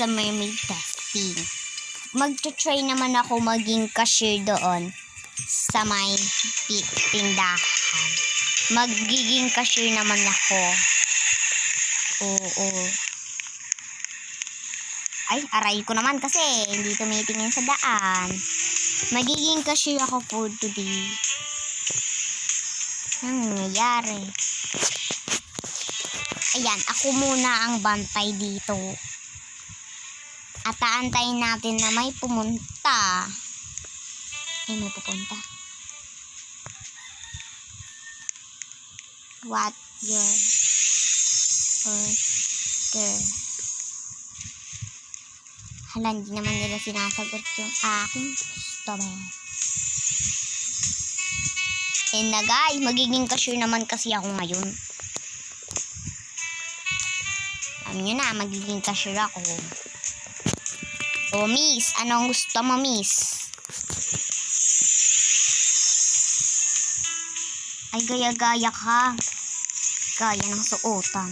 sa mermaid testing. Mag-try naman ako maging cashier doon sa may tindahan. Magiging cashier naman ako. Oo. Ay, aray ko naman kasi hindi tumitingin sa daan. Magiging cashier ako for today. Anong nangyayari? Ayan, ako muna ang bantay dito. At aantayin natin na may pumunta. Ay, may pupunta. What your order? Hala, hindi naman nila sinasagot yung aking gusto. And na guys, magiging cashier naman kasi ako ngayon. Alam nyo na, magiging cashier ako. O miss, anong gusto mo miss? Ay, gaya-gaya ka. Gaya ng suotan.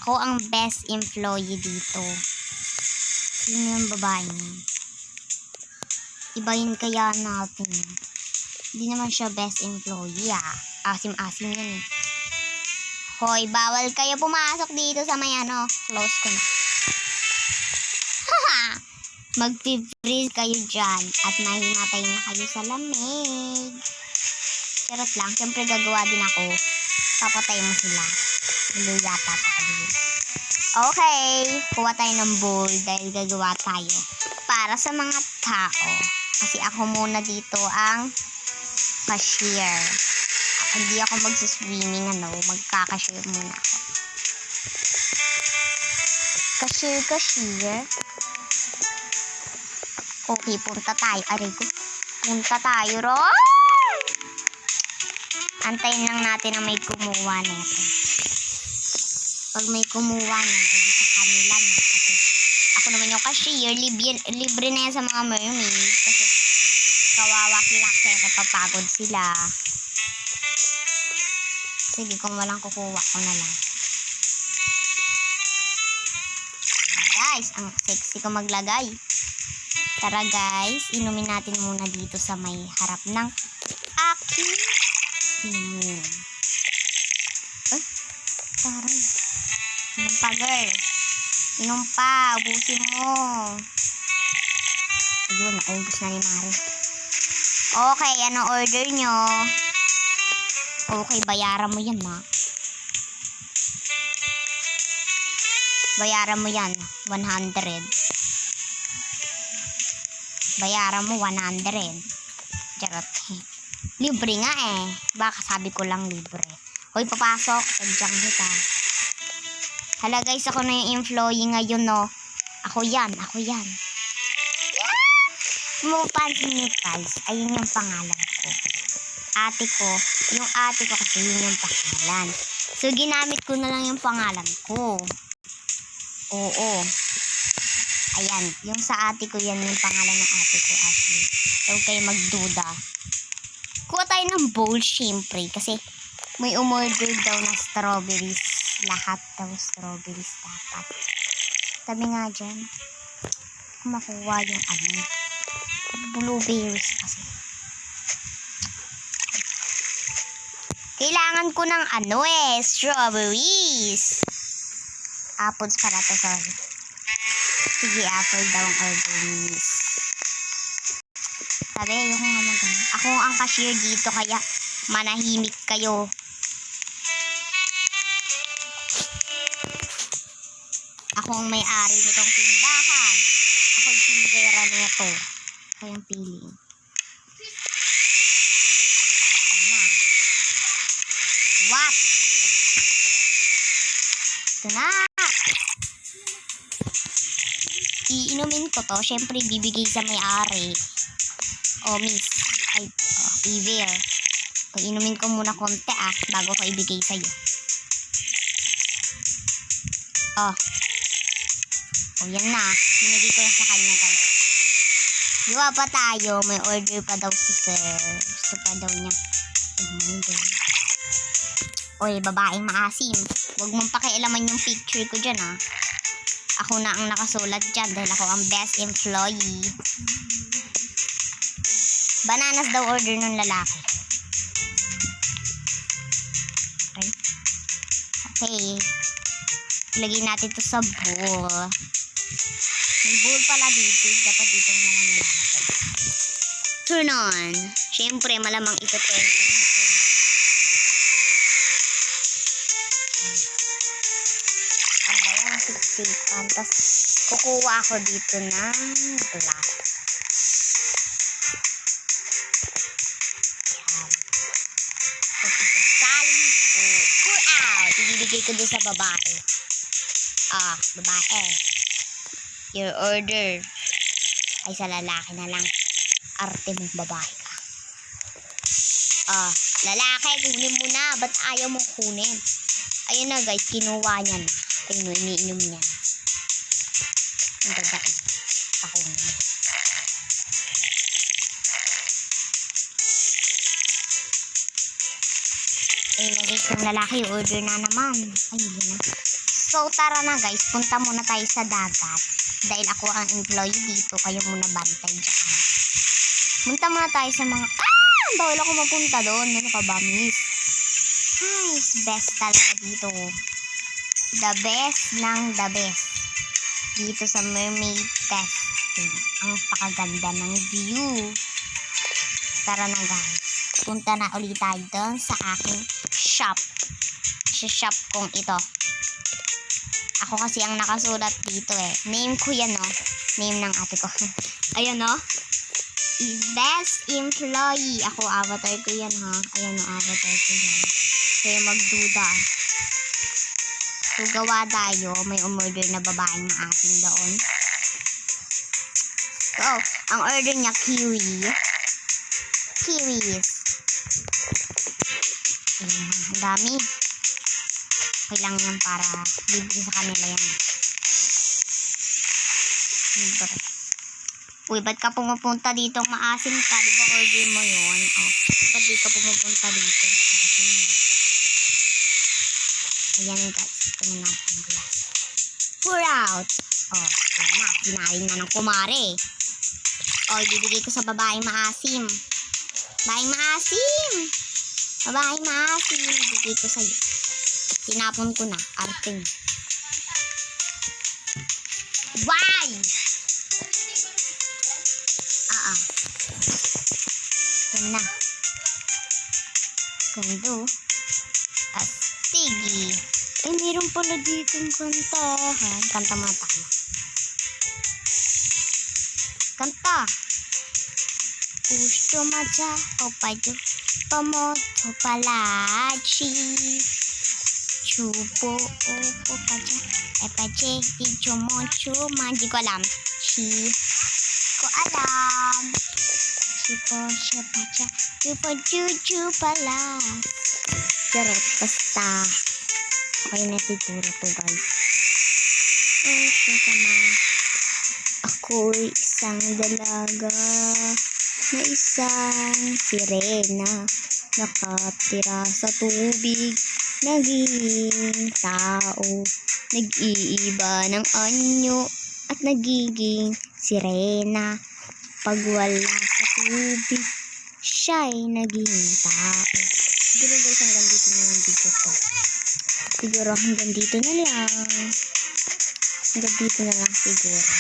Ako ang best employee dito. Sino yung babae niya? Ibahin kaya natin. Hindi naman siya best employee Asim-asim yan eh. Hoy, bawal kayo pumasok dito sa may close ko na. Haha! Mag-freeze kayo dyan at mahimatay na kayo sa lamig. Charot lang, syempre gagawa din ako. Papatay mo sila. Luya papakalim. Okay, kuha tayo ng bowl dahil gagawa tayo para sa mga tao. Kasi ako muna dito ang cashier. Hindi ako magsuswimming, magkakashier muna ako. Cashier. Okay, punta tayo. Aray ko. Punta tayo, Ron! Antayin lang natin na may kumuha nito. Pag may kumuha niyan, edi sa kanila na. Kasi ako naman yung cashier, libre na yan sa mga mermaid. Kasi kawawa sila kasi napapagod sila. Sige, kung walang kukuha ko na lang. Guys, ang sexy ko maglagay. Tara guys, inumin natin muna dito sa may harap ng aking inumin. Ay, taray. Inom pa girl. Inom pa, ubusin mo. Ayun, naubos na ni Mari. Okay, ano order nyo? Okay, bayaran mo yan Bayaran mo yan, 100. Bayaran mo 100. Charot. Libre nga eh. Baka sabi ko lang libre. Hoy, papasok. Tadyang kita. Hala guys, ako na yung employee ngayon Ako yan. Yeah! Mapapansin nyo guys, ayun yung pangalan ko. Ate ko. Yung ate ko kasi yun yung pangalan. So, ginamit ko na lang yung pangalan ko. Oo. Ayan, yung sa ate ko yan yung pangalan ng ate ko, Ashley. So, huwag kayo magduda. Kuha tayo ng bowl, syempre. Kasi may umorder daw na strawberries. Lahat daw strawberries dapat. Sabi nga dyan, makuha yung blueberries kasi. Kailangan ko ng strawberries. Apples para to, sorry. Sige, apple daw ang order ni Miss. Sabi, ayoko nga magano. Ako ang cashier dito, kaya manahimik kayo. Ako ang may-ari nitong tindahan. Ako yung tindera nito. Ako yung piling. What? Ito na. Iinumin ko to. Siyempre, bibigay sa may-ari. Miss. Evil. Iinumin ko muna konti bago ko ibigay sa'yo. Yan na. Binigay ko na sa kanya guys. Diba pa tayo? May order pa daw si sir. Gusto pa daw niya. Oy, babaeng maasim. Huwag mong pakialaman yung picture ko dyan, ha. Ako na ang nakasulat dyan dahil ako ang best employee. Bananas daw order ng lalaki. Okay. Okay. Ilagay natin to sa bowl. May bowl pala dito. Dapat dito na lang natin. Turn on. Siyempre, malamang ito turn on ito. Ano ba yung siksikan? Tapos, kukuha ako dito ng glass. Yan. Tapos, isasalin ko. Pour out. Ibibigay ko doon sa babae. Babae. Your order. Ay, sa lalaki na lang. Arte mong babae ka. Lalaki, kunin mo na. Ba't ayaw mong kunin? Ayun na guys, kinuha niya na. Ayun na, iniinom niya na. Ang babae. Pakunin. Ayun na guys, yung lalaki, order na naman. Ayun na. So, tara na guys, punta muna tayo sa dagat. Dahil ako ang employee dito, kayo muna bantay dyan. Punta muna tayo sa mga... Ang bawal ako mapunta doon. Ano ka ba, miss? Ay, best talaga dito. The best ng the best. Dito sa Mermaid Fest. Ang pakaganda ng view. Tara na guys. Punta na ulit tayo doon sa aking shop. Sa shop kong ito. Ako kasi ang nakasulat dito eh. Name ko yan, no? Name ng ate ko. Ayan, no? Best employee. Ako, avatar ko yan, ha? Ayan, no? Avatar ko yan. Kaya magduda. So, gawa tayo. May umorder na babaeng maasim doon. So, ang order niya, kiwi. Kiwis. Ayan, ang dami. Okay lang yan para libre sa kanila yan. Uy, ba't ka pumupunta dito? Maasim ka. Diba order mo yun? Ba't di ka pumupunta dito? Maasim mo. Ayan guys. Ito na natin glass. Pour out. Yun na. Pinaring na ng kumare. Ibibigay ko sa babaeng maasim. Babaeng maasim! Babaeng maasim. Ibibigay ko sa'yo. Tinapon ko na. Arte niya. Why? Yan na. Gando. Astigi. Meron pala ditong kantahan. Kanta mo na tayo. Kanta. Gusto maja o payo. Pamoto palachi. Chupo o paja. Epache. Ichumo-chuma. Hindi ko alam. Ko alam. Chupo siya paja. Chupo chuchu pala. Charot. Basta. Okay na siguro to guys. Tama. Ako'y isang dalaga na isang sirena. Nakatira sa tubig. Naging tao. Nag-iiba ng anyo at nagiging sirena. Pag wala sa tubig, siya'y naging tao. Siguro guys, hanggang dito na lang video ko. Siguro hanggang dito na lang. Hanggang dito na lang siguro.